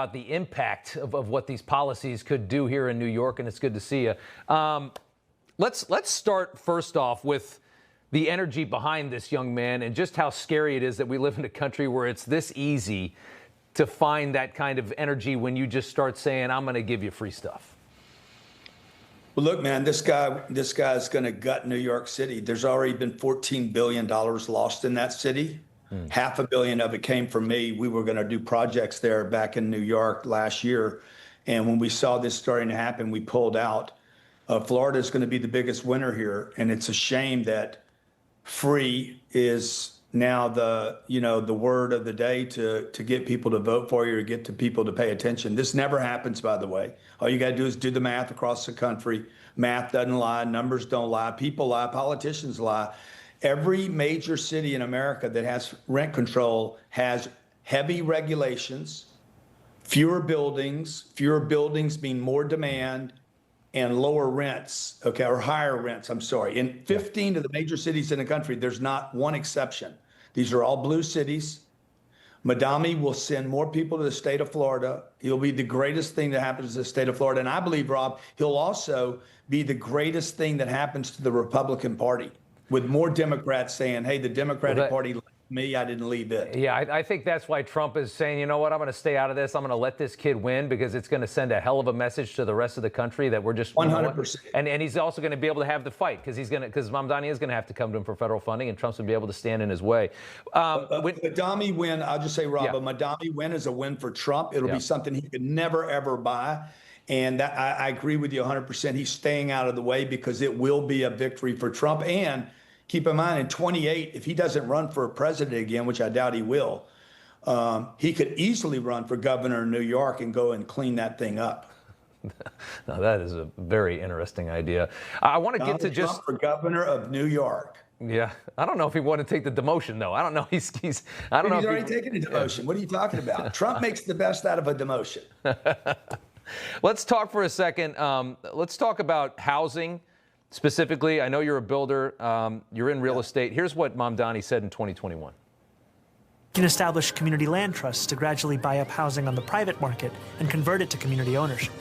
About the impact of what these policies could do here in New York, and it's good to see you. Let's start first off with the energy behind this young man and just how scary it is that we live in a country where it's this easy to find that kind of energy when you just start saying, I'm going to give you free stuff. Well, look, man, this guy's going to gut New York City. There's already been $14 billion lost in that city. $500 million of it came from me. We were going to do projects there back in New York last year. And when we saw this starting to happen, we pulled out. Florida is going to be the biggest winner here. And it's a shame that free is now the word of the day to get people to vote for you or get to people to pay attention. This never happens, by the way. All you got to do is do the math across the country. Math doesn't lie. Numbers don't lie. People lie. Politicians lie. Every major city in America that has rent control has heavy regulations, fewer buildings mean more demand, and lower rents, okay, or higher rents, I'm sorry. In 15 of the major cities in the country, there's not one exception. These are all blue cities. Mamdani will send more people to the state of Florida. He'll be the greatest thing that happens to the state of Florida. And I believe, Rob, he'll also be the greatest thing that happens to the Republican Party, with more Democrats saying, hey, the Democratic Party left me, I didn't leave it. Yeah, I think that's why Trump is saying, you know what, I'm going to stay out of this. I'm going to let this kid win because it's going to send a hell of a message to the rest of the country that we're just 100%. And he's also going to be able to have the fight because Mamdani is going to have to come to him for federal funding, and Trump's going to be able to stand in his way. Mamdani win, I'll just say, Rob, a Mamdani win is a win for Trump. It'll be something he could never, ever buy. And that, I agree with you 100%. He's staying out of the way because it will be a victory for Trump. And keep in mind, in 28, if he doesn't run for president again, which I doubt he will, he could easily run for governor of New York and go and clean that thing up. Now, that is a very interesting idea. I want to get to just Trump for governor of New York. Yeah, I don't know if he want to take the demotion, though. I don't know. He's already taken a demotion. What are you talking about? Trump makes the best out of a demotion. Let's talk for a second. Let's talk about housing. Specifically, I know you're a builder, you're in real estate. Here's what Mamdani said in 2021. We can establish community land trusts to gradually buy up housing on the private market and convert it to community ownership.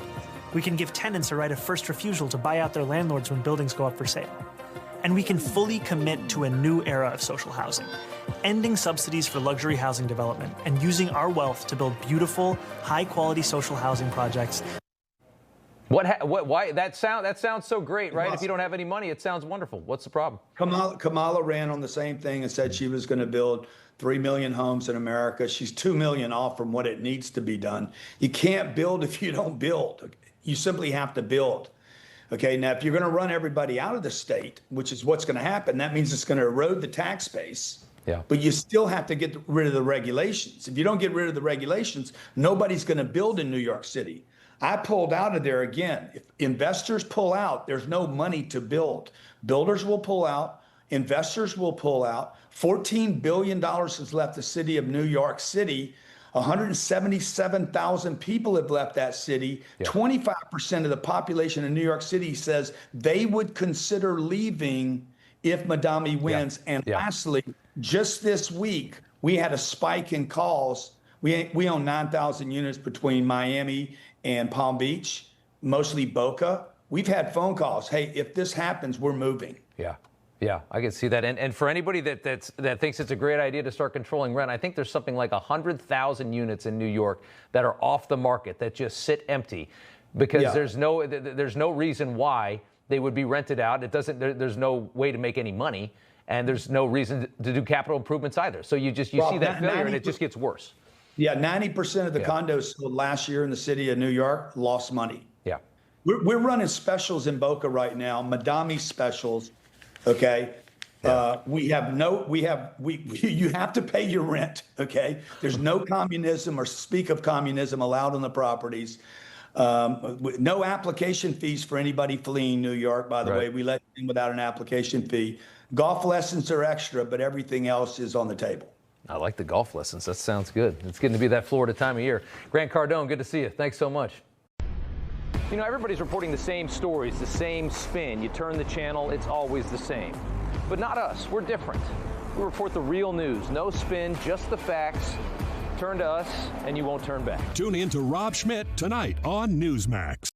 We can give tenants a right of first refusal to buy out their landlords when buildings go up for sale. And we can fully commit to a new era of social housing, ending subsidies for luxury housing development and using our wealth to build beautiful, high-quality social housing projects. Why that sounds so great, right? If you don't have any money, it sounds wonderful. What's the problem? Kamala ran on the same thing and said she was going to build 3 million homes in America. She's 2 million off from what it needs to be done. You can't build if you don't build. You simply have to build. Okay, now if you're going to run everybody out of the state, which is what's going to happen, that means it's going to erode the tax base. Yeah. But you still have to get rid of the regulations. If you don't get rid of the regulations, nobody's going to build in New York City. I pulled out of there again. If investors pull out, there's no money to build. Builders will pull out. Investors will pull out. $14 billion has left the city of New York City. 177,000 people have left that city. 25% of the population in New York City says they would consider leaving if Mamdani wins. And lastly, just this week, we had a spike in calls. We own 9,000 units between Miami and Palm Beach, mostly Boca. We've had phone calls. Hey, if this happens, we're moving. Yeah, I can see that. And for anybody that thinks it's a great idea to start controlling rent, I think there's something like 100,000 units in New York that are off the market that just sit empty because there's no reason why they would be rented out. There's no way to make any money, and there's no reason to do capital improvements either. So you see that failure, and it just gets worse. Yeah, 90% of the condos sold last year in the city of New York lost money. Yeah. We're running specials in Boca right now, Mamdani specials, okay? You have to pay your rent, okay? There's no communism or speak of communism allowed on the properties. No application fees for anybody fleeing New York, by the way. We let you in without an application fee. Golf lessons are extra, but everything else is on the table. I like the golf lessons. That sounds good. It's getting to be that Florida time of year. Grant Cardone, good to see you. Thanks so much. You know, everybody's reporting the same stories, the same spin. You turn the channel, it's always the same. But not us. We're different. We report the real news. No spin, just the facts. turn to us and you won't turn back. Tune in to Rob Schmidt tonight on Newsmax.